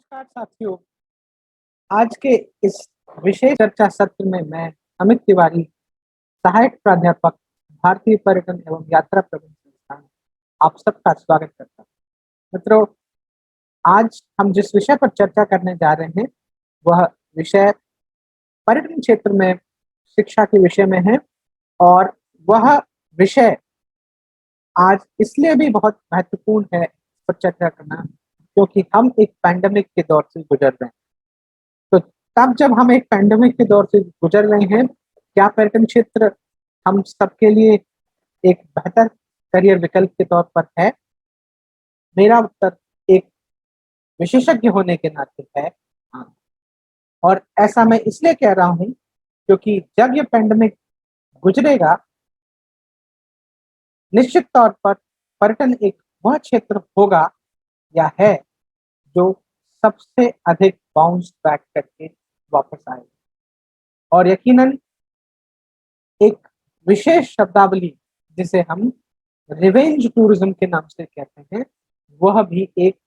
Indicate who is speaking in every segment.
Speaker 1: नमस्कार साथियों। आज के इस विशेष चर्चा सत्र में मैं अमित तिवारी, सहायक प्राध्यापक, भारतीय पर्यटन एवं यात्रा प्रबंधन संस्थान, आप सबका स्वागत करता हूँ। मित्रों, आज हम जिस विषय पर चर्चा करने जा रहे हैं वह विषय पर्यटन क्षेत्र में शिक्षा के विषय में है। और वह विषय आज इसलिए भी बहुत महत्वपूर्ण है इस पर चर्चा करना, क्योंकि हम एक पैंडेमिक के दौर से गुजर रहे हैं। तो तब जब हम एक पैंडेमिक के दौर से गुजर रहे हैं, क्या पर्यटन क्षेत्र हम सबके लिए एक बेहतर करियर विकल्प के तौर पर है? मेरा उत्तर एक विशेषज्ञ होने के नाते है हाँ। और ऐसा मैं इसलिए कह रहा हूँ क्योंकि जब ये पैंडेमिक गुजरेगा, निश्चित तौर पर पर्यटन एक वह क्षेत्र होगा या है जो सबसे अधिक बाउंस बैक करके वापस आएगा। और यकीनन एक विशेष शब्दावली जिसे हम रिवेंज टूरिज्म के नाम से कहते हैं, वह भी एक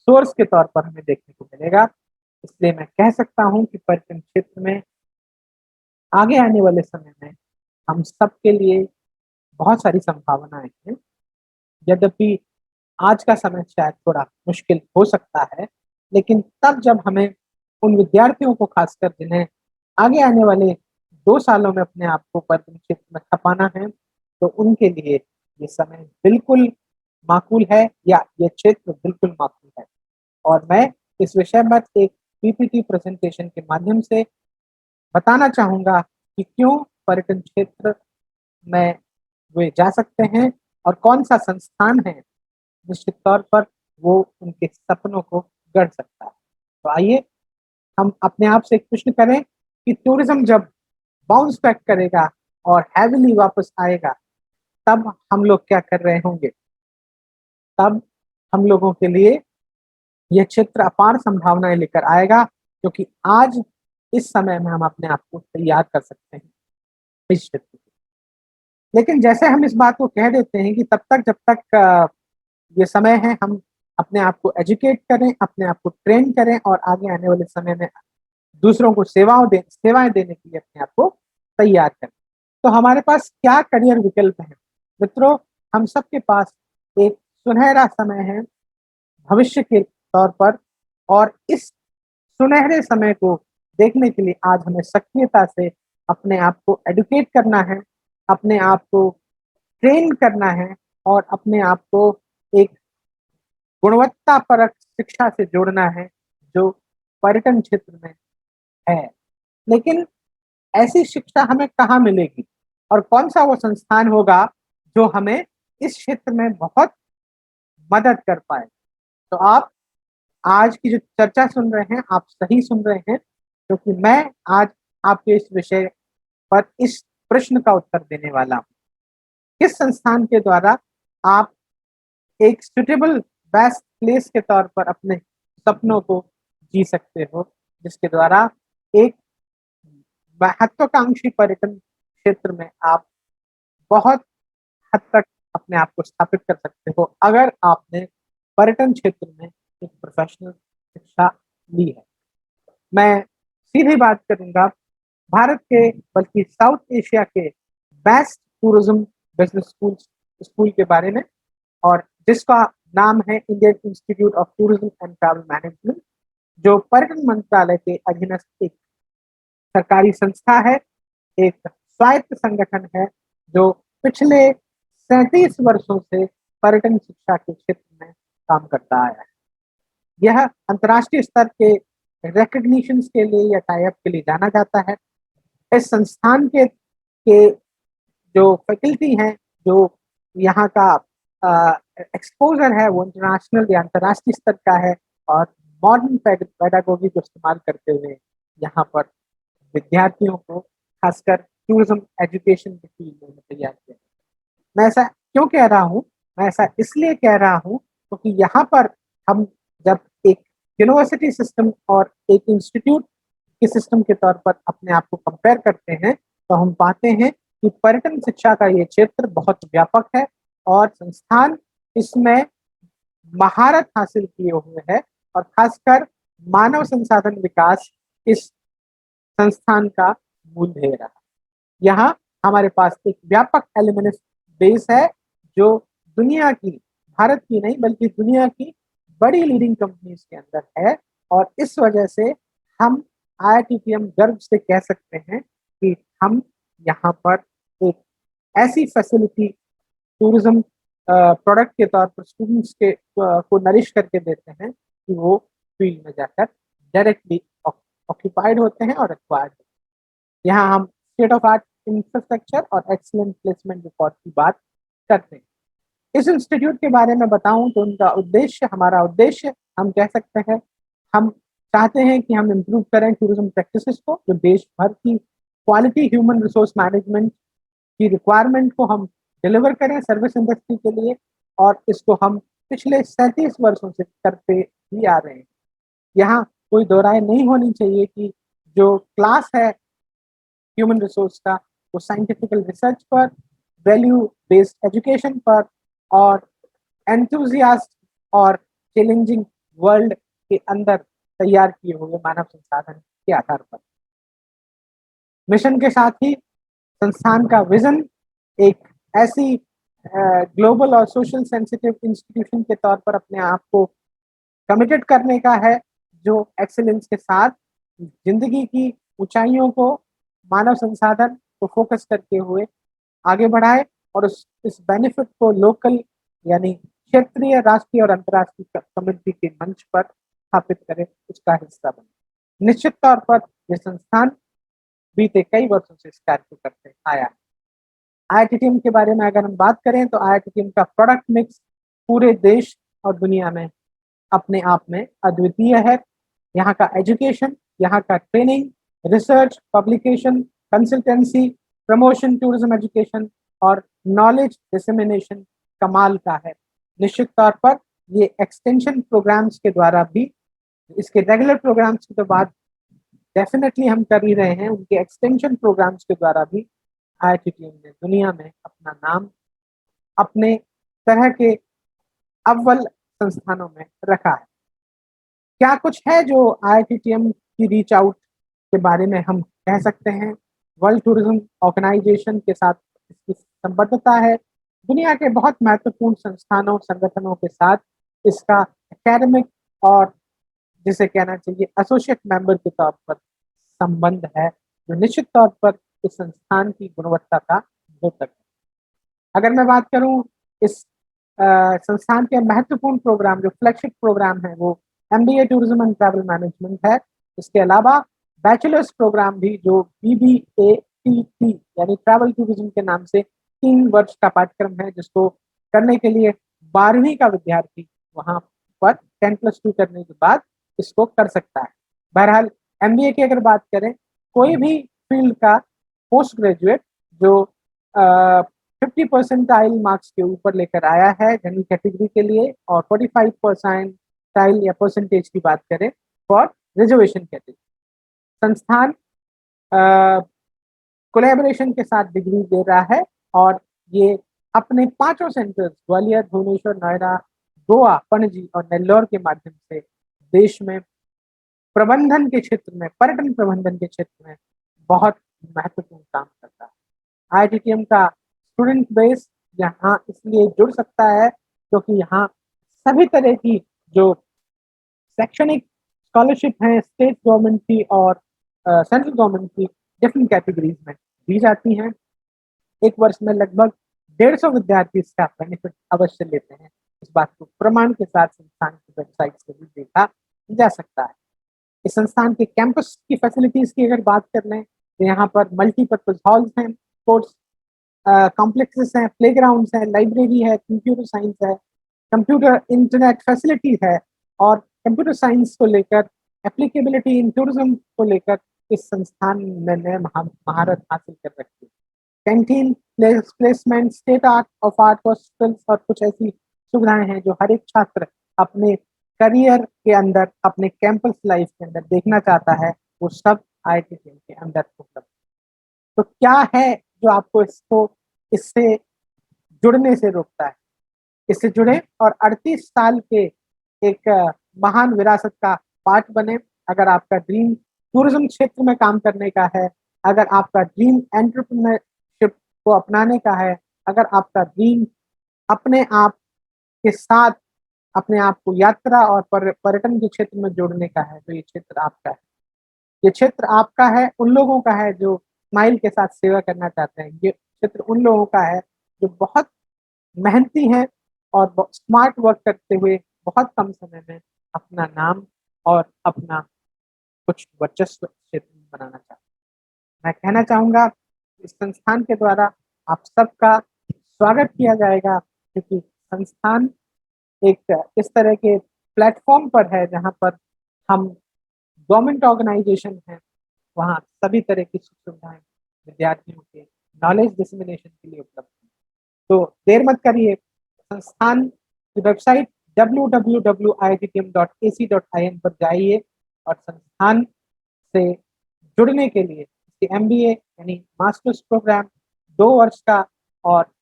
Speaker 1: सोर्स के तौर पर हमें देखने को मिलेगा। इसलिए मैं कह सकता हूं कि पर्यटन क्षेत्र में आगे आने वाले समय में हम सबके लिए बहुत सारी संभावनाएं हैं। यद्यपि आज का समय शायद थोड़ा मुश्किल हो सकता है, लेकिन तब जब हमें उन विद्यार्थियों को खासकर जिन्हें आगे आने वाले 2 सालों में अपने आप को पर्यटन क्षेत्र में खपाना है, तो उनके लिए ये समय बिल्कुल माकूल है या ये क्षेत्र बिल्कुल माकूल है। और मैं इस विषय पर एक पीपीटी प्रेजेंटेशन के माध्यम से बताना चाहूँगा कि क्यों पर्यटन क्षेत्र में वे जा सकते हैं और कौन-सा संस्थान है निश्चित तौर पर वो उनके सपनों को गढ़ सकता है। तो आइए हम अपने आप से एक प्रश्न करें कि टूरिज्म जब बाउंस बैक करेगा और हैविली वापस आएगा, तब हम लोग क्या कर रहे होंगे? तब हम लोगों के लिए यह क्षेत्र अपार संभावनाएं लेकर आएगा, क्योंकि आज इस समय में हम अपने आप को तैयार कर सकते हैं इस क्षेत्र के। लेकिन जैसे हम इस बात को कह देते हैं कि तब तक जब तक ये समय है, हम अपने आप को एजुकेट करें, अपने आप को ट्रेन करें और आगे आने वाले समय में दूसरों को सेवाएं देने के लिए अपने आप को तैयार करें। तो हमारे पास क्या करियर विकल्प है? मित्रों, हम सबके पास एक सुनहरा समय है भविष्य के तौर पर, और इस सुनहरे समय को देखने के लिए आज हमें सक्रियता से अपने आप को एडुकेट करना है, अपने आप को ट्रेन करना है और अपने आप को एक गुणवत्ता परक शिक्षा से जोड़ना है जो पर्यटन क्षेत्र में है। लेकिन ऐसी शिक्षा हमें कहाँ मिलेगी और कौन-सा वो संस्थान होगा जो हमें इस क्षेत्र में बहुत मदद कर पाए? तो आप आज की जो चर्चा सुन रहे हैं, आप सही सुन रहे हैं, क्योंकि मैं आज आपके इस विषय पर इस प्रश्न का उत्तर देने वाला हूँ। किस संस्थान के द्वारा आप एक सूटेबल बेस्ट प्लेस के तौर पर अपने सपनों को जी सकते हो, जिसके द्वारा एक महत्वाकांक्षी पर्यटन क्षेत्र में आप बहुत हद तक अपने आप को स्थापित कर सकते हो, अगर आपने पर्यटन क्षेत्र में एक प्रोफेशनल शिक्षा ली है। मैं सीधी बात करूंगा भारत के बल्कि साउथ एशिया के बेस्ट टूरिज्म बिजनेस स्कूल के बारे में, और जिसका नाम है Indian institute of tourism and travel management, जो पर्यटन मंत्रालय के अधीनस्थ एक सरकारी संस्था है, एक स्वायत्त संगठन है जो पिछले 37 वर्षों से पर्यटन शिक्षा के क्षेत्र में काम करता आया है। यह अंतर्राष्ट्रीय स्तर के रिकॉग्निशन के लिए या टाई अप के लिए जाना जाता है। इस संस्थान के जो फैकल्टी हैं, जो यहाँ का एक्सपोजर है, वो इंटरनेशनल या अंतर्राष्ट्रीय स्तर का है, और मॉडर्न पेडागोगी को इस्तेमाल करते हुए यहाँ पर विद्यार्थियों को खासकर टूरिज्म एजुकेशन के फील्ड में तैयार किया। मैं ऐसा क्यों कह रहा हूँ? मैं ऐसा इसलिए कह रहा हूँ क्योंकि यहाँ पर हम जब एक यूनिवर्सिटी सिस्टम और एक इंस्टीट्यूट के सिस्टम के तौर पर अपने आप को कंपेयर करते हैं, तो हम पाते हैं कि पर्यटन शिक्षा का ये क्षेत्र बहुत व्यापक है और संस्थान इसमें महारत हासिल किए हुए है और खासकर मानव संसाधन विकास इस संस्थान का मूल ध्येय रहा। यहाँ हमारे पास एक व्यापक एल्यूमिनस बेस है जो दुनिया की, भारत की नहीं बल्कि दुनिया की बड़ी लीडिंग कंपनीज के अंदर है, और इस वजह से हम IITTM गर्व से कह सकते हैं कि हम यहाँ पर एक ऐसी फैसिलिटी टूरिज्म प्रोडक्ट के तौर पर स्टूडेंट्स के को नरिश करके देते हैं कि वो फील्ड में जाकर डायरेक्टली ऑक्यूपाइड होते हैं और एक्वायर्ड होते हैं। यहाँ हम स्टेट ऑफ आर्ट इंफ्रास्ट्रक्चर और एक्सीलेंट प्लेसमेंट रिकॉर्ड की बात करते हैं। इस इंस्टीट्यूट के बारे में बताऊं तो उनका उद्देश्य, हमारा उद्देश्य हम कह सकते हैं, हम चाहते हैं कि हम इम्प्रूव करें टूरिज्म प्रैक्टिसेस को, जो देश भर की क्वालिटी ह्यूमन रिसोर्स मैनेजमेंट की रिक्वायरमेंट को हम डिलीवर करें सर्विस इंडस्ट्री के लिए, और इसको हम पिछले 37 वर्षों से करते ही आ रहे हैं। यहाँ कोई दो राय नहीं होनी चाहिए कि जो क्लास है ह्यूमन रिसोर्स का, वो साइंटिफिकल रिसर्च पर, वैल्यू बेस्ड एजुकेशन पर और एंथुजियास्ट और चैलेंजिंग वर्ल्ड के अंदर तैयार किए हुए मानव संसाधन के आधार पर। मिशन के साथ ही संस्थान का विजन एक ऐसी ग्लोबल और सोशल सेंसिटिव इंस्टीट्यूशन के तौर पर अपने आप को कमिटेड करने का है, जो एक्सीलेंस के साथ जिंदगी की ऊंचाइयों को, मानव संसाधन को फोकस करते हुए आगे बढ़ाए और इस बेनिफिट को लोकल यानी क्षेत्रीय, राष्ट्रीय और अंतर्राष्ट्रीय कम्युनिटी के मंच पर स्थापित करे, उसका हिस्सा बने। निश्चित तौर पर यह संस्थान बीते कई वर्षों से इस कार्य को करते आया है। IITTM के बारे में अगर हम बात करें तो IITTM का प्रोडक्ट मिक्स पूरे देश और दुनिया में अपने आप में अद्वितीय है। यहाँ का एजुकेशन, यहाँ का training, research, publication, consultancy, promotion, tourism education और नॉलेज डिसेमिनेशन कमाल का है। निश्चित तौर पर ये एक्सटेंशन प्रोग्राम्स के द्वारा भी, इसके रेगुलर प्रोग्राम्स की तो बात डेफिनेटली हम कर ही रहे हैं, उनके एक्सटेंशन प्रोग्राम्स के द्वारा भी IITTM ने दुनिया में अपना नाम अपने तरह के अव्वल संस्थानों में रखा है। क्या कुछ है जो IITTM की रीच आउट के बारे में हम कह सकते हैं? वर्ल्ड टूरिज्म ऑर्गेनाइजेशन के साथ इसकी संबद्धता है। दुनिया के बहुत महत्वपूर्ण संस्थानों, संगठनों के साथ इसका एकेडमिक और जिसे कहना चाहिए एसोसिएट मेंबर के तौर पर संबंध है, जो निश्चित तौर पर इस संस्थान की गुणवत्ता का द्योतक है। अगर मैं बात करूं इस संस्थान के महत्वपूर्ण प्रोग्राम, जो फ्लैगशिप प्रोग्राम है, वो MBA tourism and travel management है। इसके अलावा बैचलर्स प्रोग्राम भी, जो BBATT यानी ट्रैवल टूरिज्म के नाम से 3 वर्ष का पाठ्यक्रम है, जिसको करने के लिए 12वीं का विद्यार्थी वहां पर 10+2 करने के बाद इसको कर सकता है। बहरहाल MBA की अगर बात करें, कोई भी फील्ड का पोस्ट ग्रेजुएट जो 50% मार्क्स के ऊपर लेकर आया है जनरल कैटेगरी के लिए, और 45% या % की बात करें फॉर रिजर्वेशन कैटेगरी, संस्थान कोलैबोरेशन के साथ डिग्री दे रहा है। और ये अपने 5 सेंटर्स ग्वालियर, भुवनेश्वर, नोएडा, गोवा, पणजी और नेल्लोर के माध्यम से देश में प्रबंधन के क्षेत्र में, पर्यटन प्रबंधन के क्षेत्र में बहुत महत्वपूर्ण काम करता है। IITTM का स्टूडेंट बेस यहाँ इसलिए जुड़ सकता है क्योंकि यहाँ सभी तरह की जो शैक्षणिक स्कॉलरशिप है स्टेट गवर्नमेंट की और सेंट्रल गवर्नमेंट की डिफरेंट कैटेगरीज में दी जाती हैं। एक वर्ष में लगभग 150 विद्यार्थी इसका बेनिफिट अवश्य लेते हैं। इस बात को प्रमाण के साथ संस्थान की वेबसाइट से भी देखा जा सकता है। इस संस्थान के कैंपस की फैसिलिटीज की अगर बात कर लें तो यहाँ पर मल्टीपर्पज हॉल्स हैं, स्पोर्ट्स कॉम्प्लेक्सेस हैं, प्लेग्राउंड्स हैं, लाइब्रेरी है, कंप्यूटर साइंस है, कंप्यूटर इंटरनेट फैसिलिटीज है, और कंप्यूटर साइंस को लेकर, एप्लीकेबिलिटी इन टूरिज्म को लेकर इस संस्थान ने महारत हासिल कर रखी है। Canteen, placement, state art of art hostels और कुछ ऐसी सुविधाएं हैं जो हर एक छात्र अपने करियर के अंदर, अपने कैंपस लाइफ के अंदर देखना चाहता है, वो सब IITTM के अंदर उपलब्ध। तो क्या है जो आपको इससे जुड़ने से रोकता है? इससे जुड़े और 38 साल के एक महान विरासत का पार्ट बने। अगर आपका ड्रीम टूरिज्म क्षेत्र में काम करने का है, अगर आपका ड्रीम एंटरप्रेन्योरशिप को अपनाने का है, अगर आपका ड्रीम अपने आप के साथ अपने आप को यात्रा और पर्यटन के क्षेत्र में जोड़ने का है, तो ये क्षेत्र आपका है। ये क्षेत्र आपका है, उन लोगों का है जो स्माइल के साथ सेवा करना चाहते हैं। ये क्षेत्र उन लोगों का है जो बहुत मेहनती हैं और स्मार्ट वर्क करते हुए बहुत कम समय में अपना नाम और अपना कुछ वर्चस्व क्षेत्र में बनाना चाहते हैं। मैं कहना चाहूँगा इस संस्थान के द्वारा आप सबका स्वागत किया जाएगा, क्योंकि संस्थान एक इस तरह के प्लेटफॉर्म पर है जहाँ पर हम गवर्नमेंट ऑर्गेनाइजेशन है, वहाँ सभी तरह की सुख सुविधाएं विद्यार्थियों के नॉलेज डिसमिनेशन के लिए उपलब्ध है। तो देर मत करिए, संस्थान की वेबसाइट www.ittm.ac.in पर जाइए और संस्थान से जुड़ने के लिए इसके MBA यानी मास्टर्स प्रोग्राम 2 वर्ष का और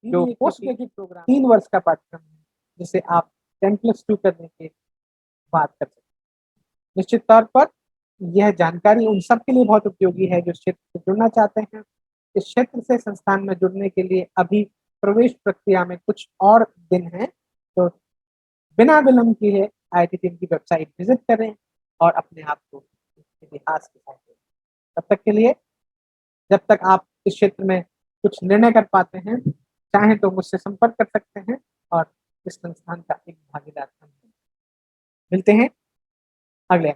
Speaker 1: जो पोस्ट ग्रेजुएट प्रोग्राम 3 वर्ष का पाठ्यक्रम है, जिसे आप 10+2 करने के बाद कर सकते हैं। निश्चित तौर पर यह जानकारी उन सब के लिए बहुत उपयोगी है जो क्षेत्र से जुड़ना चाहते हैं। इस क्षेत्र से संस्थान में जुड़ने के लिए अभी प्रवेश प्रक्रिया में कुछ और दिन हैं, तो बिना विलंब किए IIT की वेबसाइट विजिट करें और अपने आप को इतिहास के साथ जोड़ें। तब तक के लिए, जब तक आप इस क्षेत्र में कुछ निर्णय कर पाते हैं, चाहें तो मुझसे संपर्क कर सकते हैं और इस संस्थान का एक भागीदार बन सकते हैं। मिलते हैं अगले